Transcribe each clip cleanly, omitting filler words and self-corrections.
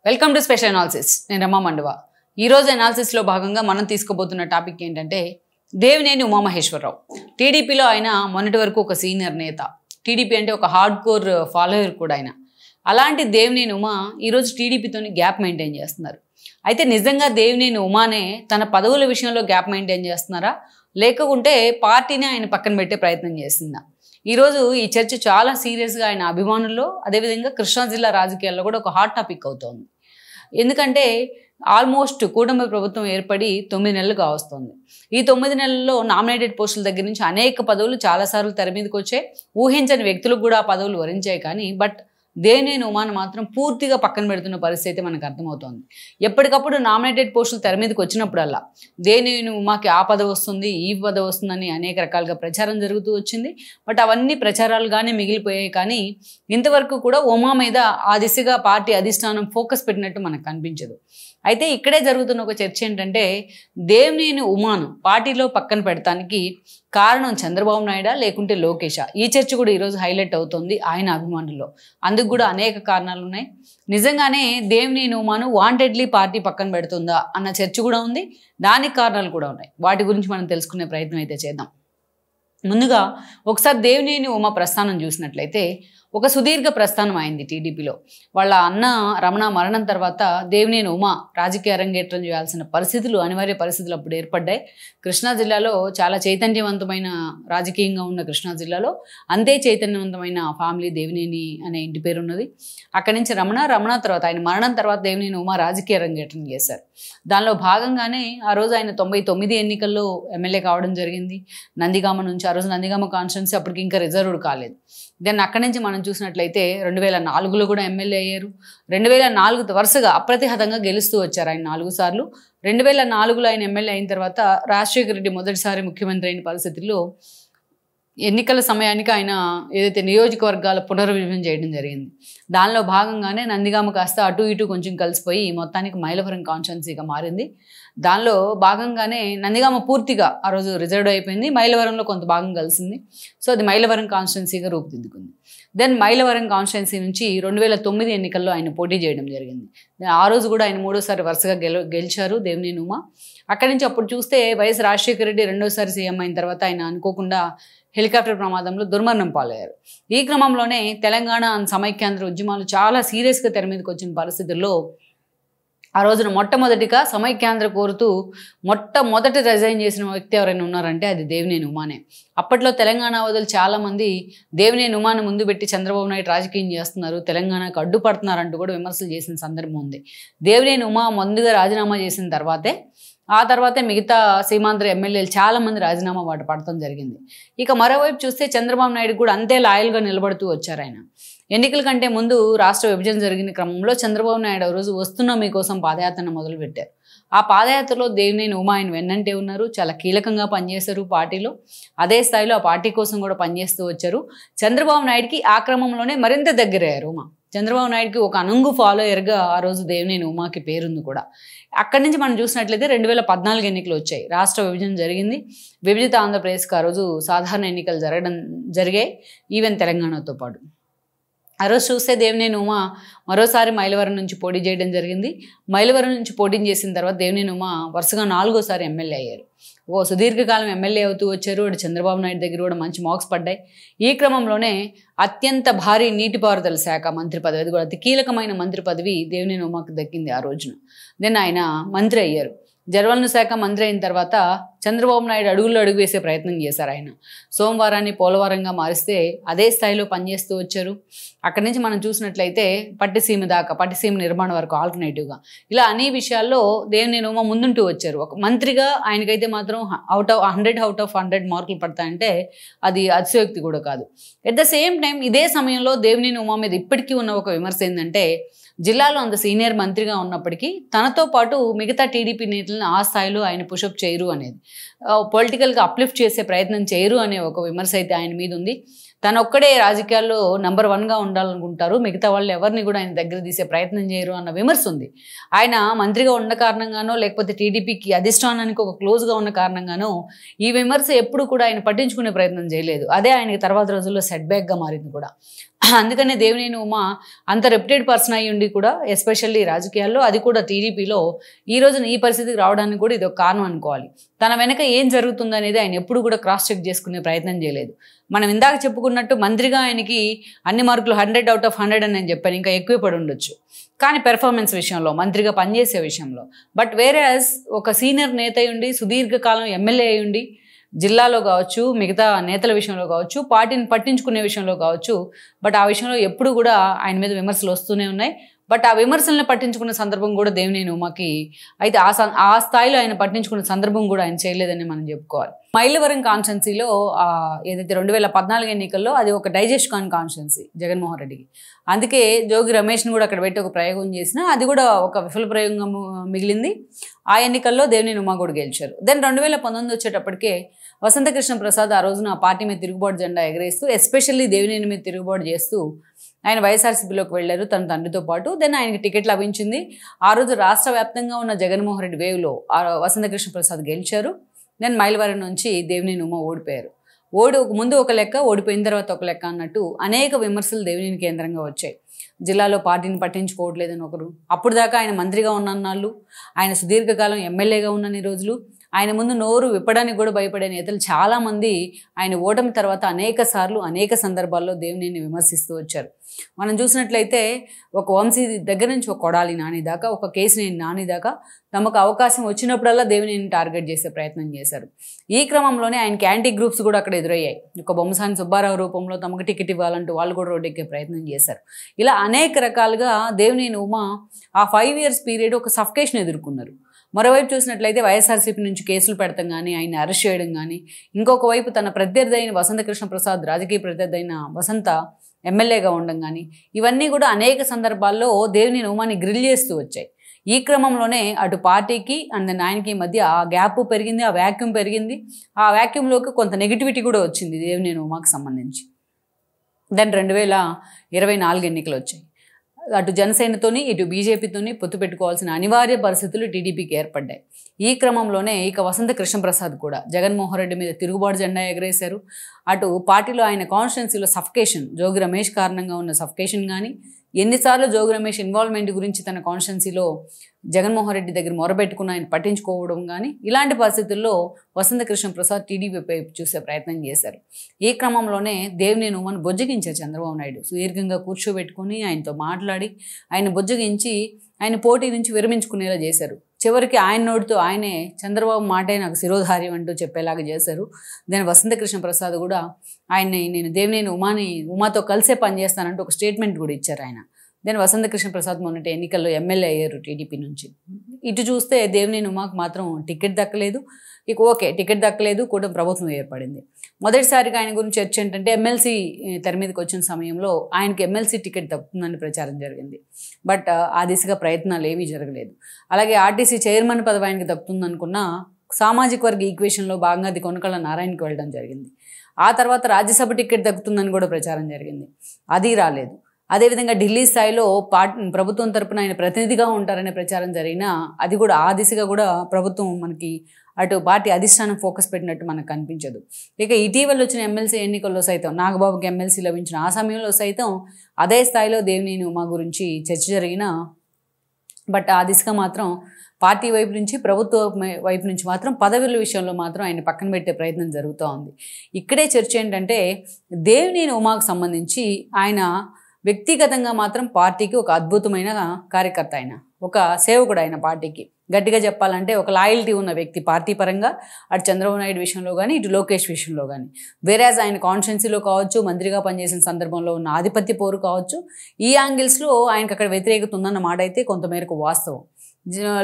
Welcome to special analysis. నేను రమా మండవ. ఈరోజు అనాలిసిస్లో భాగంగా మనం తీసుకోబోతున్న టాపిక్ ఏంటంటే దేవినేని ఉమామహేశ్వరరావు. టీడీపీలో ఆయన మొన్నటి వరకు ఒక సీనియర్ నేత, టీడీపీ అంటే ఒక హార్డ్ కోర్ ఫాలోయర్ కూడా ఆయన. అలాంటి దేవినేని ఉమా ఈరోజు టీడీపీతోని గ్యాప్ మెయింటైన్ చేస్తున్నారు. అయితే నిజంగా దేవినేని ఉమానే తన పదవుల విషయంలో గ్యాప్ మెయింటైన్ చేస్తున్నారా, లేకుంటే పార్టీని ఆయన పక్కన పెట్టే ప్రయత్నం చేసిందా? ఈరోజు ఈ చర్చ చాలా సీరియస్గా ఆయన అభిమానుల్లో, అదేవిధంగా కృష్ణా జిల్లా రాజకీయాల్లో కూడా ఒక హాట్ టాపిక్ అవుతోంది. ఎందుకంటే ఆల్మోస్ట్ కూటమి ప్రభుత్వం ఏర్పడి 9 నెలలు కావస్తుంది. ఈ 9 నెలల్లో నామినేటెడ్ పోస్టుల దగ్గర నుంచి అనేక పదవులు చాలాసార్లు తెర మీదకి వచ్చాయి. ఊహించని వ్యక్తులకు కూడా ఆ పదవులు వరించాయి. కానీ దేవినేని ఉమాను మాత్రం పూర్తిగా పక్కన పెడుతున్న పరిస్థితి మనకు అర్థమవుతోంది. ఎప్పటికప్పుడు నామినేటెడ్ పోస్టులు తెర మీదకి వచ్చినప్పుడల్లా దేవినేని ఉమాకి ఆ పదవి వస్తుంది, ఈ పదవి వస్తుందని అనేక రకాలుగా ప్రచారం జరుగుతూ వచ్చింది. అవన్నీ ప్రచారాలుగానే మిగిలిపోయాయి. కానీ ఇంతవరకు కూడా ఉమా మీద ఆ దిశగా పార్టీ అధిష్టానం ఫోకస్ పెట్టినట్టు మనకు కనిపించదు. అయితే ఇక్కడే జరుగుతున్న ఒక చర్చ ఏంటంటే దేవినేని ఉమాను పార్టీలో పక్కన పెడతానికి కారణం చంద్రబాబు నాయుడా లేకుంటే లోకేషా? ఈ చర్చ కూడా ఈరోజు హైలైట్ అవుతుంది ఆయన అభిమానుల్లో. అందుకు కూడా అనేక కారణాలు ఉన్నాయి. నిజంగానే దేవినేని ఉమాను వాంటెడ్లీ పార్టీ పక్కన పెడుతుందా అన్న చర్చ కూడా ఉంది. దానికి కారణాలు కూడా ఉన్నాయి. వాటి గురించి మనం తెలుసుకునే ప్రయత్నం అయితే చేద్దాం. ముందుగా ఒకసారి దేవినేని ఉమా ప్రస్థానం చూసినట్లయితే ఒక సుదీర్ఘ ప్రస్థానం అయింది టీడీపీలో. వాళ్ళ అన్న రమణ మరణం తర్వాత దేవినేని ఉమా రాజకీయ అరంగేట్రం చేయాల్సిన పరిస్థితులు, అనివార్య పరిస్థితులు అప్పుడు ఏర్పడ్డాయి. కృష్ణా జిల్లాలో చాలా చైతన్యవంతమైన రాజకీయంగా ఉన్న కృష్ణా జిల్లాలో అంతే చైతన్యవంతమైన ఫ్యామిలీ దేవినేని అనే ఇంటి పేరు ఉన్నది. అక్కడి నుంచి రమణ తర్వాత ఆయన మరణం తర్వాత దేవినేని ఉమా రాజకీయ అరంగేట్రం చేశారు. దానిలో భాగంగానే ఆ రోజు ఆయన 99 ఎన్నికల్లో ఎమ్మెల్యే కావడం జరిగింది. నందిగామ నుంచి. ఆ రోజు నందిగామ కాన్స్టిట్యున్సీ అప్పటికి ఇంకా రిజర్వ్డ్ కాలేదు. దెన్ అక్కడి నుంచి మనం చూసినట్లయితే 2004లో కూడా ఎమ్మెల్యే అయ్యారు. 2004 వరుసగా అప్రతిహతంగా గెలుస్తూ వచ్చారు ఆయన 4 సార్లు. 2004లో ఆయన ఎమ్మెల్యే అయిన తర్వాత రాజశేఖర రెడ్డి మొదటిసారి ముఖ్యమంత్రి అయిన పరిస్థితుల్లో ఎన్నికల సమయానికి ఆయన ఏదైతే నియోజకవర్గాల పునర్విభజన చేయడం జరిగింది. దానిలో భాగంగానే నందిగామ కాస్త అటు ఇటు కొంచెం కలిసిపోయి మొత్తానికి మైలవరం కాన్స్టిట్యున్సీగా మారింది. దానిలో భాగంగానే నందిగామ పూర్తిగా ఆ రోజు రిజర్వ్ అయిపోయింది. మైలవరంలో కొంత భాగం కలిసింది. సో అది మైలవరం కాన్స్టిట్యున్సీగా రూపుదిద్దుకుంది. దెన్ మైలవరం కాన్స్టిట్యున్సీ నుంచి 2009 ఎన్నికల్లో ఆయన పోటీ చేయడం జరిగింది. ఆ రోజు కూడా ఆయన 3వ సారి వరుసగా గెలిచారు దేవినేని ఉమా. అక్కడి నుంచి అప్పుడు చూస్తే వైఎస్ రాజశేఖర రెడ్డి 2వ సారి సీఎం అయిన తర్వాత ఆయన అనుకోకుండా హెలికాప్టర్ ప్రమాదంలో దుర్మరణం పాలయ్యారు. ఈ క్రమంలోనే తెలంగాణ సమైక్యాంధ్ర ఉద్యమాలు చాలా సీరియస్గా తెర మీదకి వచ్చిన పరిస్థితుల్లో ఆ రోజున మొట్టమొదటిగా సమైక్యాంధ్ర కోరుతూ మొట్టమొదటి రిజైన్ చేసిన వ్యక్తి ఎవరైనా ఉన్నారంటే అది దేవినేని ఉమానే. అప్పట్లో తెలంగాణ వదులు చాలామంది దేవినేని ఉమాను ముందు పెట్టి చంద్రబాబు నాయుడు రాజకీయం చేస్తున్నారు, తెలంగాణకు అడ్డుపడుతున్నారంటూ కూడా విమర్శలు చేసిన సందర్భం ఉంది. దేవినేని ఉమా ముందుగా రాజీనామా చేసిన తర్వాతే మిగతా సీమాంధ్ర ఎమ్మెల్యేలు చాలామంది రాజీనామా పడటం జరిగింది. ఇక మరోవైపు చూస్తే చంద్రబాబు నాయుడు కూడా అంతే లాయల్గా నిలబడుతూ వచ్చారు ఆయన. ఎన్నికల కంటే ముందు రాష్ట్ర విభజన జరిగిన క్రమంలో చంద్రబాబు నాయుడు రోజు వస్తున్న మీకోసం పాదయాత్రను మొదలుపెట్టారు. ఆ పాదయాత్రలో దేవినేని ఉమా ఆయన వెన్నంటే ఉన్నారు. చాలా కీలకంగా పనిచేశారు పార్టీలో. అదే స్థాయిలో ఆ పార్టీ కోసం కూడా పనిచేస్తూ వచ్చారు. చంద్రబాబు నాయుడికి ఆ క్రమంలోనే మరింత దగ్గరయ్యారు ఉమా. చంద్రబాబు నాయుడికి ఒక అనుంగు ఫాలోయర్గా ఆ రోజు దేవినేని ఉమాకి పేరుంది కూడా. అక్కడి నుంచి మనం చూసినట్లయితే 2014 ఎన్నికలు వచ్చాయి. రాష్ట్ర విభజన జరిగింది. విభజిత ఆంధ్రప్రదేశ్కి ఆ రోజు సాధారణ ఎన్నికలు జరిగాయి, ఈవెన్ తెలంగాణతో పాటు. ఆ రోజు చూస్తే దేవినేని ఉమా మరోసారి మైలవరం నుంచి పోటీ చేయడం జరిగింది. మైలవరం నుంచి పోటీ చేసిన తర్వాత దేవినేని ఉమా వరుసగా 4వ సారి ఎమ్మెల్యే అయ్యారు. సుదీర్ఘకాలం ఎమ్మెల్యే అవుతూ వచ్చారు. అటు చంద్రబాబు నాయుడు దగ్గర కూడా మంచి మార్క్స్ పడ్డాయి. ఈ క్రమంలోనే అత్యంత భారీ నీటిపారుదల శాఖ మంత్రి పదవి, అది కూడా అతి కీలకమైన మంత్రి పదవి దేవినేని ఉమాకు దక్కింది ఆ రోజున. దెన్ ఆయన మంత్రి అయ్యారు. జలవనరుల శాఖ మంత్రి అయిన తర్వాత చంద్రబాబు నాయుడు అడుగు వేసే ప్రయత్నం చేశారు ఆయన. సోమవారాన్ని పోలవరంగా మారిస్తే అదే స్థాయిలో పనిచేస్తూ వచ్చారు. అక్కడి నుంచి మనం చూసినట్లయితే పట్టిసీమ నిర్మాణం వరకు ఆల్టర్నేటివ్గా ఇలా అన్ని విషయాల్లో దేవినేని ఉమా ముందుంటూ వచ్చారు. ఒక మంత్రిగా ఆయనకైతే మాత్రం 100 అవుట్ ఆఫ్ 100 మార్కులు పడతాయంటే అది అతిశయోక్తి కూడా కాదు. ఎట్ ద సేమ్ టైం ఇదే సమయంలో దేవినేని ఉమా మీద ఇప్పటికీ ఉన్న ఒక విమర్శ ఏంటంటే జిల్లాలో అంత సీనియర్ మంత్రిగా ఉన్నప్పటికీ తనతో పాటు మిగతా టీడీపీ నేతలను ఆ స్థాయిలో ఆయన పుషప్ చేయరు అనేది, పొలిటికల్గా అప్లిఫ్ట్ చేసే ప్రయత్నం చేయరు అనే ఒక విమర్శ అయితే ఆయన మీద ఉంది. తను ఒక్కడే రాజకీయాల్లో నంబర్ 1గా ఉండాలనుకుంటారు, మిగతా వాళ్ళు ఎవరిని కూడా ఆయన దగ్గర తీసే ప్రయత్నం చేయరు అన్న విమర్శ ఉంది. ఆయన మంత్రిగా ఉన్న కారణంగానో లేకపోతే టీడీపీకి అధిష్టానానికి ఒక క్లోజ్గా ఉన్న కారణంగానో ఈ విమర్శ ఎప్పుడు కూడా ఆయన పట్టించుకునే ప్రయత్నం చేయలేదు. అదే ఆయనకి తర్వాత రోజుల్లో సెట్ బ్యాక్గా మారింది కూడా. అందుకనే దేవినేని ఉమ అంత రెప్యూటెడ్ పర్సన్ అయ్యి ఉండి కూడా ఎస్పెషల్లీ రాజకీయాల్లో, అది కూడా టీడీపీలో ఈ రోజున ఈ పరిస్థితికి రావడానికి కూడా ఇది ఒక కారణం అనుకోవాలి. తన వెనక ఏం జరుగుతుందనేది ఆయన ఎప్పుడు కూడా క్రాస్ చెక్ చేసుకునే ప్రయత్నం చేయలేదు. మనం ఇందాక చెప్పుకున్నట్టు మంత్రిగా ఆయనకి అన్ని మార్కులు 100/100 అని నేను చెప్పాను, ఇంకా ఎక్కువ పడి ఉండొచ్చు. కానీ పెర్ఫార్మెన్స్ విషయంలో, మంత్రిగా పనిచేసే విషయంలో. బట్ వేరేస్ ఒక సీనియర్ నేత అయ్యుండి, సుదీర్ఘకాలం ఎమ్మెల్యే అయ్యుండి, జిల్లాలో కావచ్చు, మిగతా నేతల విషయంలో కావచ్చు, పార్టీని పట్టించుకునే విషయంలో కావచ్చు, బట్ ఆ విషయంలో ఎప్పుడు కూడా ఆయన మీద విమర్శలు వస్తూనే ఉన్నాయి. బట్ ఆ విమర్శలను పట్టించుకున్న సందర్భం కూడా దేవినేని ఉమకి అయితే ఆ స్థాయిలో ఆయన పట్టించుకున్న సందర్భం కూడా ఆయన చేయలేదని మనం చెప్పుకోవాలి. మైలవరం కాన్స్టిట్యున్సీలో ఏదైతే 2014 ఎన్నికల్లో అది ఒక డైజెస్ట్ కాన్స్టిట్యున్సీ జగన్మోహన్ రెడ్డికి. అందుకే జోగి రమేష్ని కూడా అక్కడ పెట్టి ఒక ప్రయోగం చేసినా అది కూడా ఒక విఫల ప్రయోగంగా మిగిలింది. ఆ ఎన్నికల్లో దేవినేని ఉమ కూడా గెలిచారు. దెన్ 2019 వచ్చేటప్పటికే వసంతకృష్ణ ప్రసాద్ ఆ రోజున ఆ పార్టీ మీద తిరుగుబాటు జెండా ఎగరేస్తూ, ఎస్పెషల్లీ దేవినేని మీద తిరుగుబాటు చేస్తూ ఆయన వైఎస్ఆర్సీపీలోకి వెళ్ళారు తన తండ్రితో పాటు. దెన్ ఆయనకి టికెట్ లభించింది. ఆ రోజు రాష్ట్ర వ్యాప్తంగా ఉన్న జగన్మోహన్ రెడ్డి వేవ్లో వసంతకృష్ణ ప్రసాద్ గెలిచారు. దెన్ మైలవరం నుంచి దేవినేని ఉమ ఓడిపోయారు. ముందు ఒక లెక్క, ఓడిపోయిన తర్వాత ఒక లెక్క అన్నట్టు అనేక విమర్శలు దేవినేని కేంద్రంగా వచ్చాయి. జిల్లాలో పార్టీని పట్టించుకోవట్లేదని ఒకరు, అప్పుడు దాకా ఆయన మంత్రిగా ఉన్నన్నాళ్ళు, ఆయన సుదీర్ఘకాలం ఎమ్మెల్యేగా ఉన్నన్ని రోజులు ఆయన ముందు నోరు విప్పడానికి కూడా భయపడే నేతలు చాలామంది ఆయన ఓటమి తర్వాత అనేక సార్లు అనేక సందర్భాల్లో దేవినేని విమర్శిస్తూ వచ్చారు. మనం చూసినట్లయితే ఒక వంశీ దగ్గర నుంచి ఒక కొడాలి నాని దాకా, ఒక కేసినేని నాని దాకా తమకు అవకాశం వచ్చినప్పుడల్లా దేవినేని టార్గెట్ చేసే ప్రయత్నం చేశారు. ఈ క్రమంలోనే ఆయనకి యాంటీ గ్రూప్స్ కూడా అక్కడ ఎదురయ్యాయి. ఒక బొమ్మసాని సుబ్బారావు రూపంలో తమకు టికెట్ ఇవ్వాలంటూ వాళ్ళు కూడా రోడ్డెక్కే ప్రయత్నం చేశారు. ఇలా అనేక రకాలుగా దేవినేని ఉమ ఆ 5 years పీరియడ్ ఒక సఫకేషన్ ఎదుర్కొన్నారు. మరోవైపు చూసినట్లయితే వైఎస్ఆర్సీపీ నుంచి కేసులు పెడతాం కానీ, ఆయన అరెస్ట్ చేయడం కానీ, ఇంకొక వైపు తన ప్రత్యర్థి అయిన వసంతకృష్ణ ప్రసాద్, రాజకీయ ప్రత్యర్థి అయిన వసంత ఎమ్మెల్యేగా ఉండడం కానీ, ఇవన్నీ కూడా అనేక సందర్భాల్లో దేవినేని ఉమని గ్రిల్ చేస్తూ వచ్చాయి. ఈ క్రమంలోనే అటు పార్టీకి అండ్ ఆయనకి మధ్య ఆ గ్యాప్ పెరిగింది, ఆ వ్యాక్యూమ్ పెరిగింది. ఆ వ్యాక్యూమ్లోకి కొంత నెగిటివిటీ కూడా వచ్చింది దేవినేని ఉమకు సంబంధించి. దెన్ 2024 ఎన్నికలు వచ్చాయి. అటు జనసేనతోని ఇటు బీజేపీతోని పొత్తు పెట్టుకోవాల్సిన అనివార్య పరిస్థితులు టీడీపీకి ఏర్పడ్డాయి. ఈ క్రమంలోనే ఇక వసంత కృష్ణప్రసాద్ కూడా జగన్మోహన్ రెడ్డి మీద తిరుగుబాటు జెండా ఎగరేశారు. అటు పార్టీలో ఆయన కాన్స్టిట్యున్సీలో సఫకేషన్, జోగి రమేష్ కారణంగా ఉన్న సఫకేషన్ కానీ, ఎన్నిసార్లు జోగి రమేష్ ఇన్వాల్వ్మెంట్ గురించి తన కాన్స్టిట్యున్సీలో జగన్మోహన్ రెడ్డి దగ్గర మొరబెట్టుకుని ఆయన పట్టించుకోవడం కానీ, ఇలాంటి పరిస్థితుల్లో వసంత కృష్ణప్రసాద్ టీడీపీ వైపు చూసే ప్రయత్నం చేశారు. ఈ క్రమంలోనే దేవినేని ఉమను బొజ్జగించారు చంద్రబాబు నాయుడు. సుదీర్ఘంగా కూర్చోబెట్టుకుని ఆయనతో మాట్లాడి ఆయన బొజ్జగించి ఆయన పోటీ నుంచి విరమించుకునేలా చేశారు. చివరికి ఆయన నోటితో ఆయనే చంద్రబాబు మాటే నాకు శిరోధార్యం అంటూ చెప్పేలాగా చేశారు. దాని వసంత కృష్ణప్రసాద్ కూడా ఆయన్ని నేను దేవినేని ఉమాతో కలిసే పనిచేస్తానంటూ ఒక స్టేట్మెంట్ కూడా ఇచ్చారు ఆయన. దెన్ వసంత కృష్ణప్రసాద్ మొన్నటి ఎన్నికల్లో ఎమ్మెల్యే అయ్యారు టీడీపీ నుంచి. ఇటు చూస్తే దేవినేని ఉమాకు మాత్రం టికెట్ దక్కలేదు. ఇక ఓకే, టికెట్ దక్కలేదు, కూటమి ప్రభుత్వం ఏర్పడింది. మొదటిసారిగా ఆయన గురించి చర్చ ఏంటంటే ఎమ్మెల్సీ తెర మీదకి వచ్చిన సమయంలో ఆయనకి ఎమ్మెల్సీ టికెట్ దక్కుతుందని ప్రచారం జరిగింది. బట్ ఆ దిశగా ప్రయత్నాలు ఏమీ జరగలేదు. అలాగే ఆర్టీసీ చైర్మన్ పదవి ఆయనకి దక్కుతుందనుకున్న సామాజిక వర్గ ఈక్వేషన్లో భాగంగా అది కొనకళ్ళ నారాయణకి వెళ్ళడం జరిగింది. ఆ తర్వాత రాజ్యసభ టికెట్ దక్కుతుందని కూడా ప్రచారం జరిగింది, అది రాలేదు. అదేవిధంగా ఢిల్లీ స్థాయిలో ప్రభుత్వం తరపున ఆయన ప్రతినిధిగా ఉంటారనే ప్రచారం జరిగినా అది కూడా ఆ దిశగా కూడా ప్రభుత్వం మనకి అటు పార్టీ అధిష్టానం ఫోకస్ పెట్టినట్టు మనకు కనిపించదు. ఇక ఇటీవల వచ్చిన ఎమ్మెల్సీ ఎన్నికల్లో సైతం నాగబాబుకి ఎమ్మెల్సీ లభించిన ఆ సమయంలో సైతం అదే స్థాయిలో దేవినేని ఉమ గురించి చర్చ జరిగినా బట్ ఆ దిశగా మాత్రం పార్టీ వైపు నుంచి ప్రభుత్వ వైపు నుంచి మాత్రం పదవుల విషయంలో మాత్రం ఆయన పక్కన పెట్టే ప్రయత్నం జరుగుతూ ఉంది. ఇక్కడే చర్చ ఏంటంటే దేవినేని ఉమకు సంబంధించి ఆయన వ్యక్తిగతంగా మాత్రం పార్టీకి ఒక అద్భుతమైన కార్యకర్త, ఆయన ఒక సేవకుడు, ఆయన పార్టీకి గట్టిగా చెప్పాలంటే ఒక లాయల్టీ ఉన్న వ్యక్తి పార్టీ పరంగా, అటు చంద్రబాబు నాయుడు విషయంలో కానీ ఇటు లోకేష్ విషయంలో కానీ. వేరేజ్ ఆయన కాన్స్టిట్యున్సీలో కావచ్చు, మంత్రిగా పనిచేసిన సందర్భంలో ఉన్న ఆధిపత్య పోరు కావచ్చు, ఈ యాంగిల్స్లో ఆయనకు అక్కడ వ్యతిరేకత ఉందన్న మాట అయితే కొంతమేరకు వాస్తవం.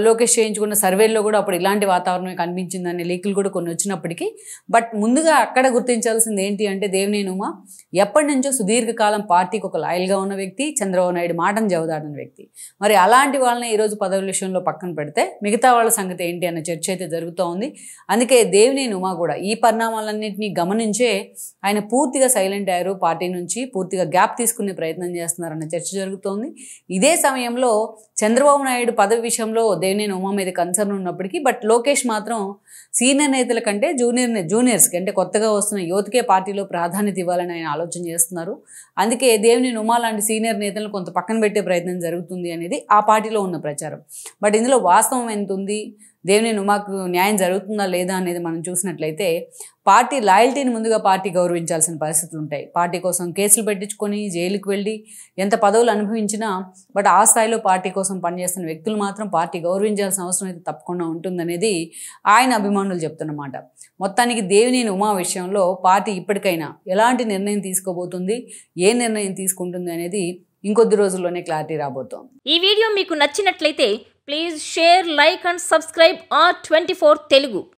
లోకేష్ చేయించుకున్న సర్వేల్లో కూడా అప్పుడు ఇలాంటి వాతావరణమే కనిపించిందనే లీకులు కూడా కొన్ని వచ్చినప్పటికీ బట్ ముందుగా అక్కడ గుర్తించాల్సింది ఏంటి అంటే దేవినేని ఉమ ఎప్పటి నుంచో సుదీర్ఘకాలం పార్టీకి ఒక లాయల్గా ఉన్న వ్యక్తి, చంద్రబాబు నాయుడు మాటను జవదాడిన వ్యక్తి. మరి అలాంటి వాళ్ళని ఈరోజు పదవుల విషయంలో పక్కన పెడితే మిగతా వాళ్ళ సంగతి ఏంటి అన్న చర్చ అయితే జరుగుతూ ఉంది. అందుకే దేవినేని ఉమ కూడా ఈ పరిణామాలన్నింటినీ గమనించే ఆయన పూర్తిగా సైలెంట్ అయ్యారు, పార్టీ నుంచి పూర్తిగా గ్యాప్ తీసుకునే ప్రయత్నం చేస్తున్నారన్న చర్చ జరుగుతోంది. ఇదే సమయంలో చంద్రబాబు నాయుడు పదవి విషయంలో విషయంలో దేవినేని ఉమా మీద కన్సర్న్ ఉన్నప్పటికీ బట్ లోకేష్ మాత్రం సీనియర్ నేతల కంటే జూనియర్స్కి అంటే కొత్తగా వస్తున్న యువతకే పార్టీలో ప్రాధాన్యత ఇవ్వాలని ఆయన ఆలోచన చేస్తున్నారు. అందుకే దేవినేని ఉమా లాంటి సీనియర్ నేతలను కొంత పక్కన పెట్టే ప్రయత్నం జరుగుతుంది అనేది ఆ పార్టీలో ఉన్న ప్రచారం. బట్ ఇందులో వాస్తవం ఎంత ఉంది, దేవినేని ఉమాకు న్యాయం జరుగుతుందా లేదా అనేది మనం చూసినట్లయితే పార్టీ లాయల్టీని ముందుగా పార్టీ గౌరవించాల్సిన పరిస్థితులు ఉంటాయి. పార్టీ కోసం కేసులు పెట్టించుకొని జైలుకి వెళ్ళి ఎంత పదవులు అనుభవించినా బట్ ఆ స్థాయిలో పార్టీ కోసం పనిచేస్తున్న వ్యక్తులు మాత్రం పార్టీ గౌరవించాల్సిన అవసరం అయితే తప్పకుండా ఉంటుందనేది ఆయన అభిమానులు చెప్తున్నమాట. మొత్తానికి దేవినేని ఉమా విషయంలో పార్టీ ఇప్పటికైనా ఎలాంటి నిర్ణయం తీసుకోబోతుంది, ఏ నిర్ణయం తీసుకుంటుంది అనేది ఇంకొద్ది రోజుల్లోనే క్లారిటీ రాబోతోంది. ఈ వీడియో మీకు నచ్చినట్లయితే please share, like and subscribe R24 Telugu.